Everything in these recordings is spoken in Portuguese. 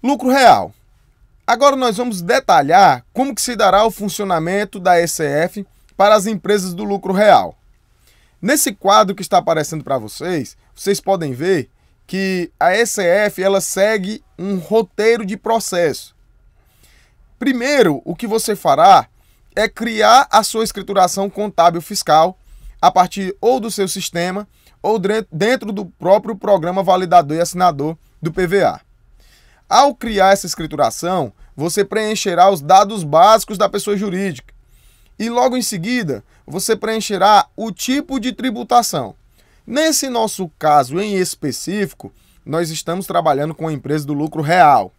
Lucro real. Agora nós vamos detalhar como que se dará o funcionamento da ECF para as empresas do lucro real. Nesse quadro que está aparecendo para vocês, vocês podem ver que a ECF ela segue um roteiro de processo. Primeiro, o que você fará é criar a sua escrituração contábil fiscal a partir ou do seu sistema ou dentro do próprio programa validador e assinador do PVA. Ao criar essa escrituração, você preencherá os dados básicos da pessoa jurídica e logo em seguida você preencherá o tipo de tributação. Nesse nosso caso em específico, nós estamos trabalhando com a empresa do lucro real.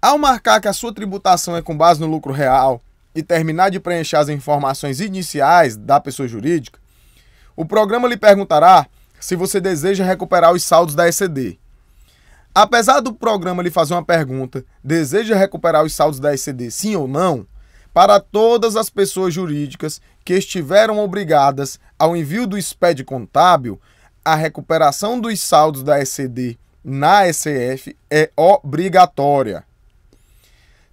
Ao marcar que a sua tributação é com base no lucro real e terminar de preencher as informações iniciais da pessoa jurídica, o programa lhe perguntará se você deseja recuperar os saldos da ECD. Apesar do programa lhe fazer uma pergunta, deseja recuperar os saldos da ECD sim ou não, para todas as pessoas jurídicas que estiveram obrigadas ao envio do SPED contábil, a recuperação dos saldos da ECD na ECF é obrigatória.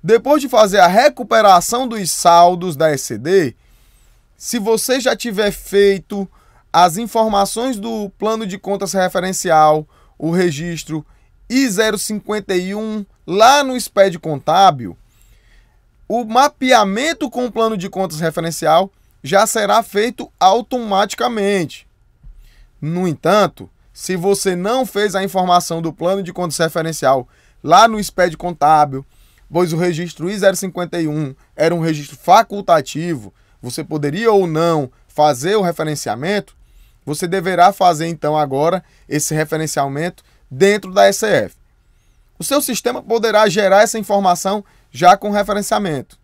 Depois de fazer a recuperação dos saldos da ECD, se você já tiver feito as informações do plano de contas referencial, o registro I051 lá no SPED contábil, o mapeamento com o plano de contas referencial já será feito automaticamente. No entanto, se você não fez a informação do plano de contas referencial lá no SPED contábil, pois o registro I051 era um registro facultativo, você poderia ou não fazer o referenciamento, você deverá fazer então agora esse referenciamento dentro da ECF. O seu sistema poderá gerar essa informação já com referenciamento.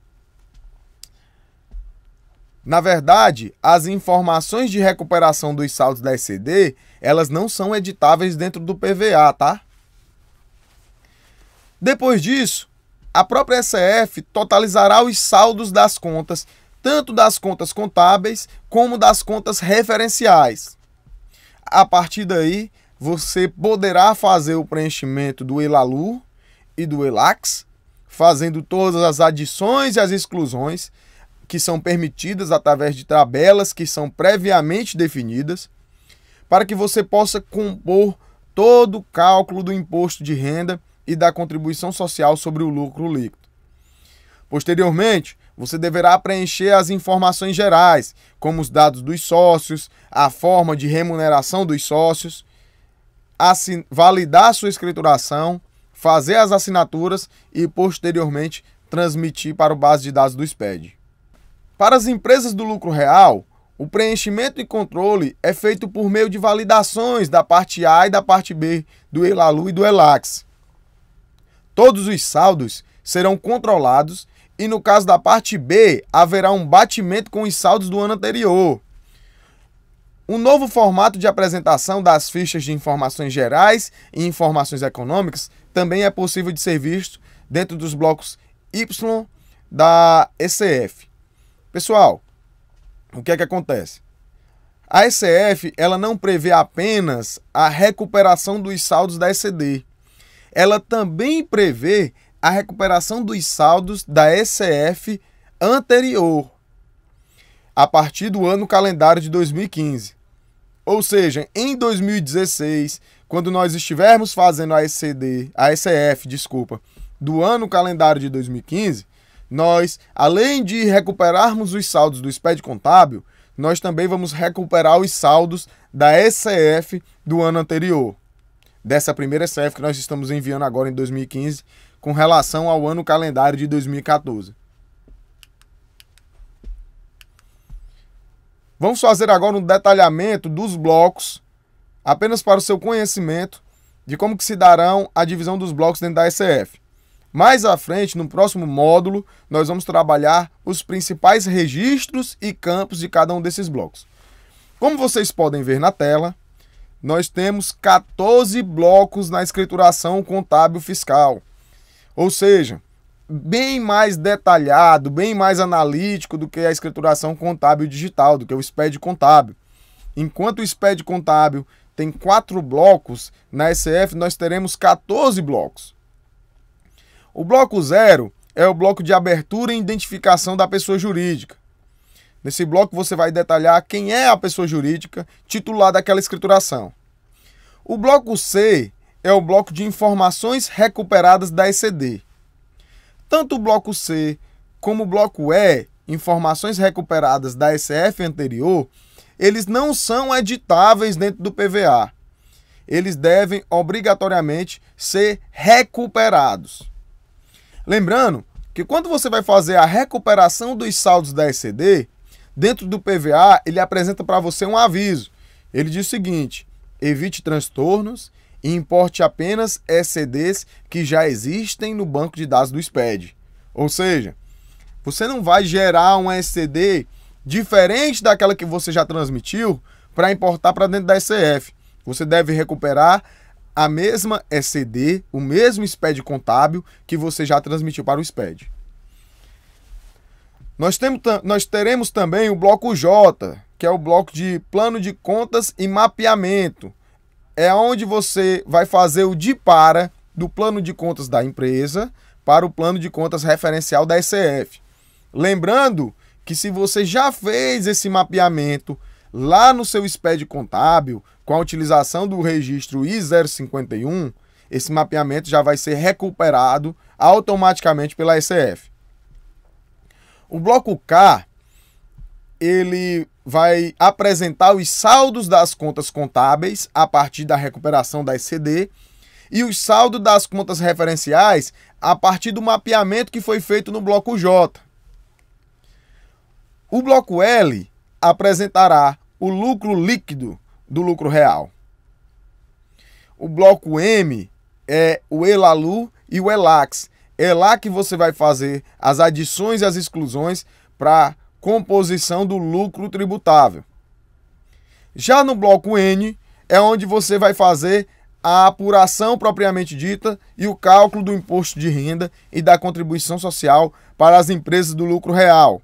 Na verdade, as informações de recuperação dos saldos da ECD, elas não são editáveis dentro do PVA, tá? Depois disso, a própria ECF totalizará os saldos das contas, tanto das contas contábeis como das contas referenciais. A partir daí, você poderá fazer o preenchimento do ELALUR e do ELAX, fazendo todas as adições e as exclusões que são permitidas através de tabelas que são previamente definidas, para que você possa compor todo o cálculo do imposto de renda e da contribuição social sobre o lucro líquido. Posteriormente, você deverá preencher as informações gerais, como os dados dos sócios, a forma de remuneração dos sócios, validar sua escrituração, fazer as assinaturas e, posteriormente, transmitir para o base de dados do SPED. Para as empresas do lucro real, o preenchimento e controle é feito por meio de validações da parte A e da parte B do ELALUR e do ELAX. Todos os saldos serão controlados e, no caso da parte B, haverá um batimento com os saldos do ano anterior. Um novo formato de apresentação das fichas de informações gerais e informações econômicas também é possível de ser visto dentro dos blocos Y da ECF. Pessoal, o que é que acontece? A ECF ela não prevê apenas a recuperação dos saldos da ECD. Ela também prevê a recuperação dos saldos da ECF anterior, a partir do ano calendário de 2015. Ou seja, em 2016, quando nós estivermos fazendo a ECF, do ano calendário de 2015, nós, além de recuperarmos os saldos do SPED contábil, nós também vamos recuperar os saldos da ECF do ano anterior. Dessa primeira ECF que nós estamos enviando agora em 2015, com relação ao ano calendário de 2014. Vamos fazer agora um detalhamento dos blocos, apenas para o seu conhecimento, de como que se darão a divisão dos blocos dentro da ECF. Mais à frente, no próximo módulo, nós vamos trabalhar os principais registros e campos de cada um desses blocos. Como vocês podem ver na tela, nós temos 14 blocos na escrituração contábil fiscal. Ou seja, bem mais detalhado, bem mais analítico do que a escrituração contábil digital, do que o SPED contábil. Enquanto o SPED contábil tem 4 blocos, na SF nós teremos 14 blocos. O bloco 0 é o bloco de abertura e identificação da pessoa jurídica. Nesse bloco você vai detalhar quem é a pessoa jurídica titular daquela escrituração. O bloco C é o bloco de informações recuperadas da ECD. Tanto o bloco C como o bloco E, informações recuperadas da SF anterior, eles não são editáveis dentro do PVA. Eles devem obrigatoriamente ser recuperados. Lembrando que quando você vai fazer a recuperação dos saldos da ECD, dentro do PVA ele apresenta para você um aviso. Ele diz o seguinte: evite transtornos e importe apenas ECDs que já existem no banco de dados do SPED. Ou seja, você não vai gerar uma ECD diferente daquela que você já transmitiu para importar para dentro da ECF. Você deve recuperar a mesma ECD, o mesmo SPED contábil que você já transmitiu para o SPED. Nós teremos também o bloco J, que é o bloco de plano de contas e mapeamento. É onde você vai fazer o dipara do plano de contas da empresa para o plano de contas referencial da ECF. Lembrando que se você já fez esse mapeamento lá no seu SPED contábil, com a utilização do registro I051, esse mapeamento já vai ser recuperado automaticamente pela ECF. O bloco K, ele vai apresentar os saldos das contas contábeis a partir da recuperação da ECD e os saldos das contas referenciais a partir do mapeamento que foi feito no bloco J. O bloco L apresentará o lucro líquido do lucro real. O bloco M é o ELALU e o ELAX. É lá que você vai fazer as adições e as exclusões para composição do lucro tributável. Já no bloco N é onde você vai fazer a apuração propriamente dita e o cálculo do imposto de renda e da contribuição social para as empresas do lucro real.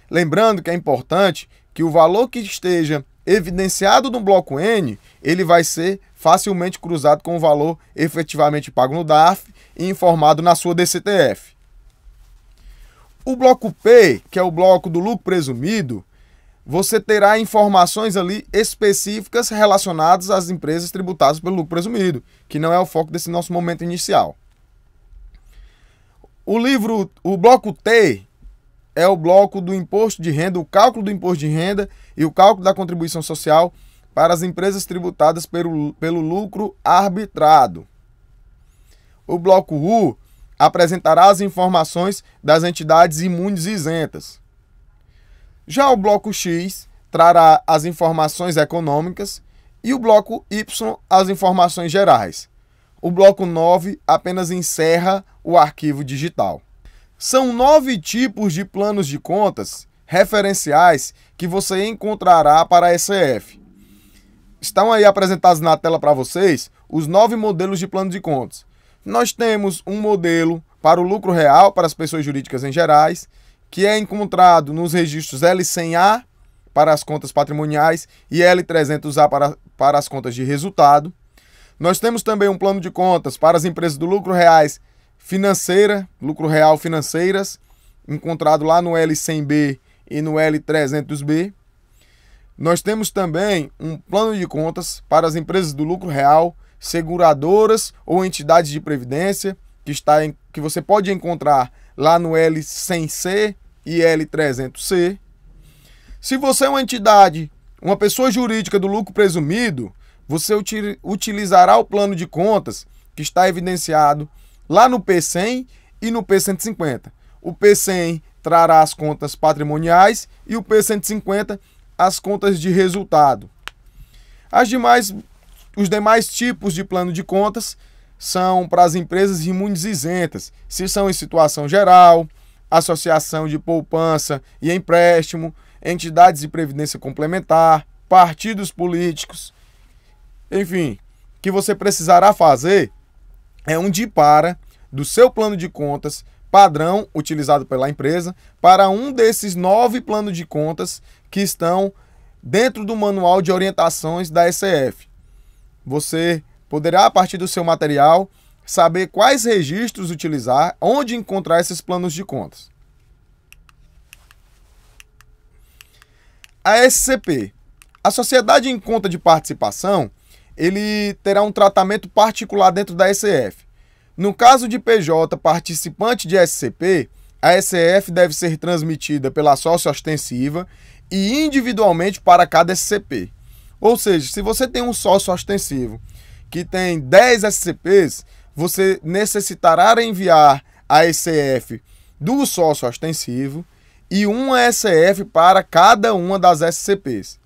Lembrando que é importante que o valor que esteja evidenciado no bloco N, ele vai ser facilmente cruzado com o valor efetivamente pago no DARF e informado na sua DCTF. O bloco P, que é o bloco do lucro presumido, você terá informações ali específicas relacionadas às empresas tributadas pelo lucro presumido, que não é o foco desse nosso momento inicial. O bloco T é o bloco do imposto de renda, o cálculo do imposto de renda e o cálculo da contribuição social para as empresas tributadas pelo lucro arbitrado. O bloco U apresentará as informações das entidades imunes e isentas. Já o bloco X trará as informações econômicas e o bloco Y as informações gerais. O bloco 9 apenas encerra o arquivo digital. São 9 tipos de planos de contas referenciais que você encontrará para a ECF. Estão aí apresentados na tela para vocês os 9 modelos de plano de contas. Nós temos um modelo para o lucro real, para as pessoas jurídicas em gerais, que é encontrado nos registros L100A para as contas patrimoniais e L300A para as contas de resultado. Nós temos também um plano de contas para as empresas do lucro reais lucro real financeiras, encontrado lá no L100B e no L300B. Nós temos também um plano de contas para as empresas do lucro real, seguradoras ou entidades de previdência, que você pode encontrar lá no L100C e L300C. Se você é uma entidade, uma pessoa jurídica do lucro presumido, você utilizará o plano de contas que está evidenciado lá no P100 e no P150. O P100 trará as contas patrimoniais e o P150 as contas de resultado. Os demais tipos de plano de contas são para as empresas imunes isentas, se são em situação geral, associação de poupança e empréstimo, entidades de previdência complementar, partidos políticos. Enfim, o que você precisará fazer é um dipara do seu plano de contas padrão utilizado pela empresa para um desses 9 planos de contas que estão dentro do manual de orientações da ECF. você poderá, a partir do seu material, saber quais registros utilizar, onde encontrar esses planos de contas. A SCP, a Sociedade em Conta de Participação, ele terá um tratamento particular dentro da SCF. No caso de PJ participante de SCP, a SCF deve ser transmitida pela sócia ostensiva e individualmente para cada SCP. Ou seja, se você tem um sócio ostensivo que tem 10 SCPs, você necessitará enviar a SCF do sócio ostensivo e uma SCF para cada uma das SCPs.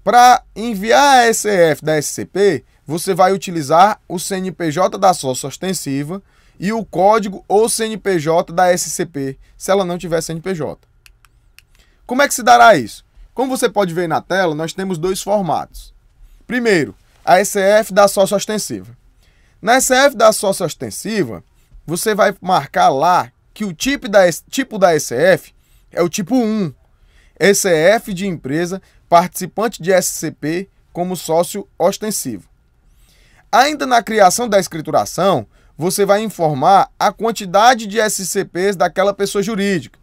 Para enviar a SCF da SCP, você vai utilizar o CNPJ da sócia ostensiva e o código ou CNPJ da SCP, se ela não tiver CNPJ. Como é que se dará isso? Como você pode ver na tela, nós temos dois formatos. Primeiro, a SCF da sócia ostensiva. Na SCF da sócia ostensiva, você vai marcar lá que o tipo da SCF é o tipo 1, SCF de empresa participante de SCP como sócio ostensivo. Ainda na criação da escrituração, você vai informar a quantidade de SCPs daquela pessoa jurídica.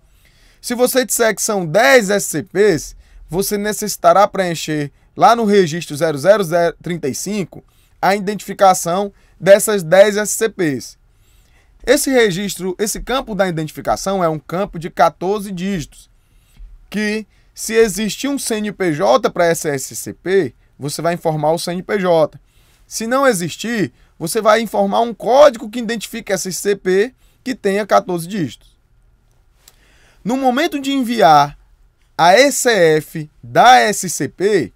Se você disser que são 10 SCPs, você necessitará preencher lá no registro 00035 a identificação dessas 10 SCPs. Esse campo da identificação é um campo de 14 dígitos, que se existir um CNPJ para essa SCP, você vai informar o CNPJ. Se não existir, você vai informar um código que identifique essa SCP que tenha 14 dígitos. No momento de enviar a SCF da SCP,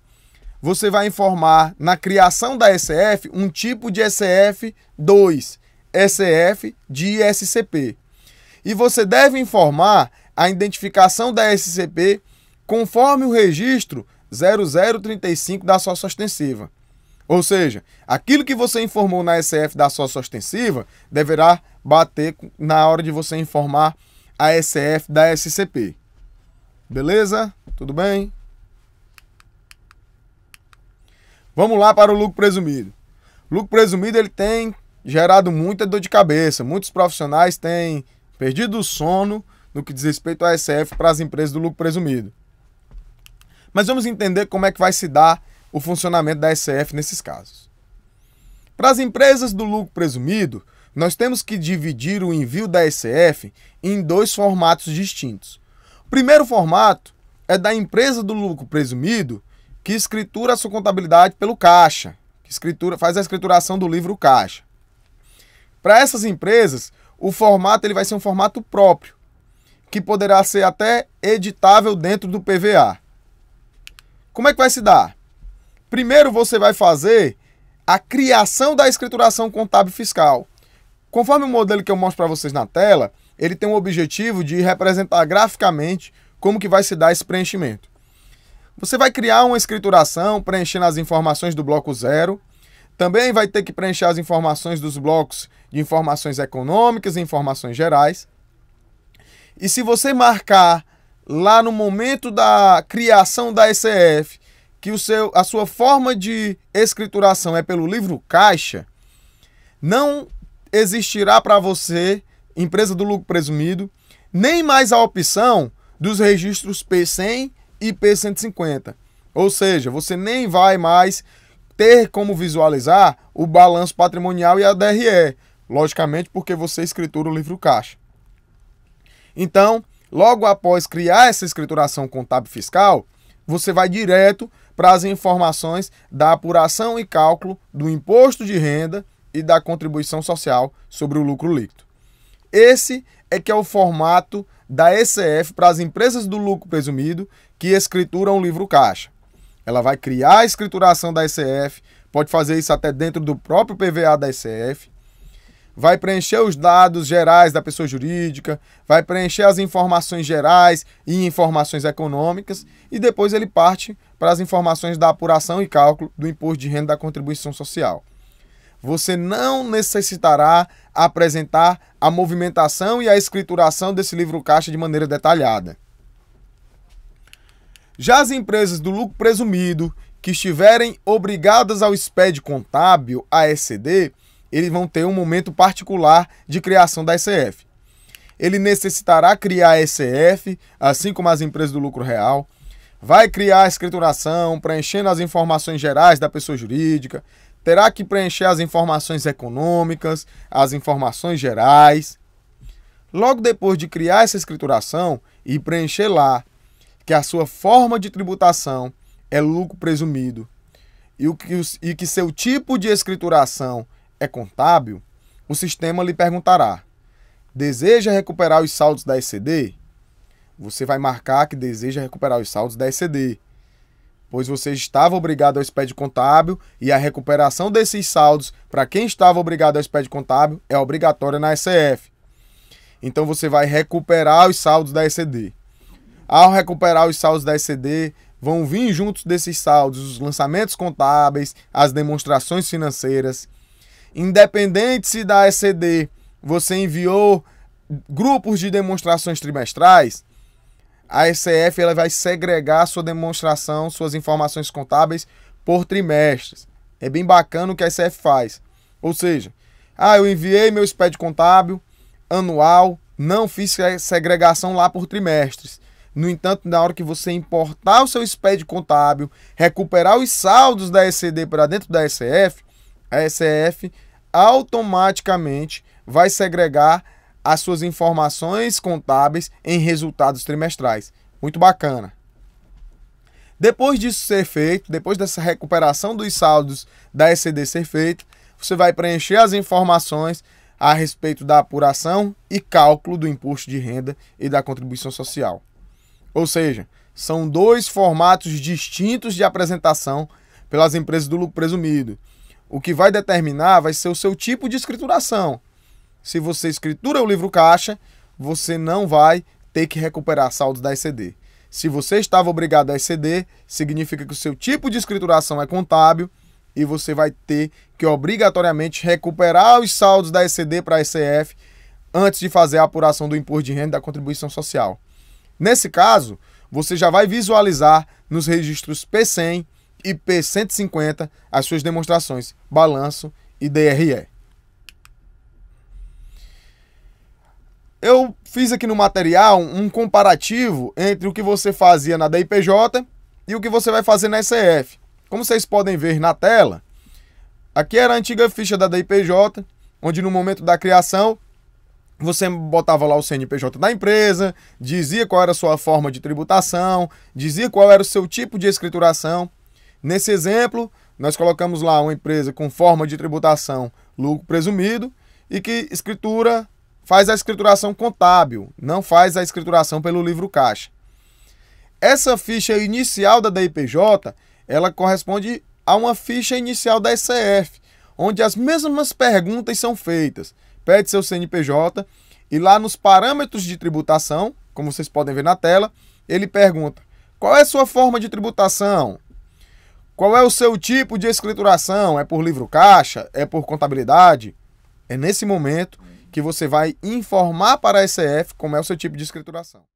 você vai informar na criação da SCF um tipo de SCF 2, SCF de SCP. E você deve informar a identificação da SCP conforme o registro 0035 da sócia ostensiva. Ou seja, aquilo que você informou na SCF da sócia ostensiva deverá bater na hora de você informar a SCF da SCP. Beleza? Tudo bem? Vamos lá para o lucro presumido. O lucro presumido ele tem gerado muita dor de cabeça. Muitos profissionais têm perdido o sono no que diz respeito à SCF para as empresas do lucro presumido. Mas vamos entender como é que vai se dar o funcionamento da SCF nesses casos. Para as empresas do lucro presumido, nós temos que dividir o envio da SCF em dois formatos distintos. O primeiro formato é da empresa do lucro presumido que escritura a sua contabilidade pelo caixa, que faz a escrituração do livro caixa. Para essas empresas, o formato ele vai ser um formato próprio, que poderá ser até editável dentro do PVA. Como é que vai se dar? Primeiro você vai fazer a criação da escrituração contábil fiscal. Conforme o modelo que eu mostro para vocês na tela, ele tem o objetivo de representar graficamente como que vai se dar esse preenchimento. Você vai criar uma escrituração preenchendo as informações do bloco 0. Também vai ter que preencher as informações dos blocos de informações econômicas e informações gerais. E se você marcar lá no momento da criação da SCF que a sua forma de escrituração é pelo livro caixa, não existirá para você, empresa do lucro presumido, nem mais a opção dos registros P100 e P150. Ou seja, você nem vai mais ter como visualizar o balanço patrimonial e a DRE, logicamente porque você escritura o livro caixa. Então, logo após criar essa escrituração contábil fiscal, você vai direto para as informações da apuração e cálculo do imposto de renda e da contribuição social sobre o lucro líquido. Esse é que é o formato da SCF para as empresas do lucro presumido que escrituram o livro caixa. Ela vai criar a escrituração da SCF, pode fazer isso até dentro do próprio PVA da SCF, vai preencher os dados gerais da pessoa jurídica, vai preencher as informações gerais e informações econômicas e depois ele parte para as informações da apuração e cálculo do imposto de renda da contribuição social. Você não necessitará apresentar a movimentação e a escrituração desse livro caixa de maneira detalhada. Já as empresas do lucro presumido, que estiverem obrigadas ao SPED contábil, a ECD, eles vão ter um momento particular de criação da ECF. Ele necessitará criar a ECF, assim como as empresas do lucro real, vai criar a escrituração, preenchendo as informações gerais da pessoa jurídica, terá que preencher as informações econômicas, as informações gerais. Logo depois de criar essa escrituração e preencher lá que a sua forma de tributação é lucro presumido e que seu tipo de escrituração é contábil, o sistema lhe perguntará: deseja recuperar os saldos da ECD? Você vai marcar que deseja recuperar os saldos da ECD, pois você estava obrigado ao SPED contábil e a recuperação desses saldos para quem estava obrigado ao SPED contábil é obrigatória na ECF. Então você vai recuperar os saldos da ECD. Ao recuperar os saldos da ECD, vão vir juntos desses saldos os lançamentos contábeis, as demonstrações financeiras. Independente se da ECD você enviou grupos de demonstrações trimestrais, a ECF ela vai segregar sua demonstração, suas informações contábeis por trimestres. É bem bacana o que a ECF faz. Ou seja, eu enviei meu SPED contábil anual, não fiz segregação lá por trimestres. No entanto, na hora que você importar o seu SPED contábil, recuperar os saldos da ECD para dentro da ECF, a ECF automaticamente vai segregar as suas informações contábeis em resultados trimestrais. Muito bacana. Depois disso ser feito, depois dessa recuperação dos saldos da ECD ser feito, você vai preencher as informações a respeito da apuração e cálculo do imposto de renda e da contribuição social. Ou seja, são dois formatos distintos de apresentação pelas empresas do lucro presumido. O que vai determinar vai ser o seu tipo de escrituração. Se você escritura o livro caixa, você não vai ter que recuperar saldos da ECD. Se você estava obrigado a ECD, significa que o seu tipo de escrituração é contábil e você vai ter que obrigatoriamente recuperar os saldos da ECD para a ECF antes de fazer a apuração do imposto de renda e da contribuição social. Nesse caso, você já vai visualizar nos registros P100 e P150 as suas demonstrações, balanço e DRE. Eu fiz aqui no material um comparativo entre o que você fazia na DIPJ e o que você vai fazer na ECF. Como vocês podem ver na tela, aqui era a antiga ficha da DIPJ, onde no momento da criação você botava lá o CNPJ da empresa, dizia qual era a sua forma de tributação, dizia qual era o seu tipo de escrituração. Nesse exemplo, nós colocamos lá uma empresa com forma de tributação lucro presumido e que faz a escrituração contábil, não faz a escrituração pelo livro caixa. Essa ficha inicial da DIPJ, ela corresponde a uma ficha inicial da ECF, onde as mesmas perguntas são feitas. Pede seu CNPJ e lá nos parâmetros de tributação, como vocês podem ver na tela, ele pergunta: qual é a sua forma de tributação? Qual é o seu tipo de escrituração? É por livro caixa? É por contabilidade? É nesse momento que você vai informar para a ECF como é o seu tipo de escrituração.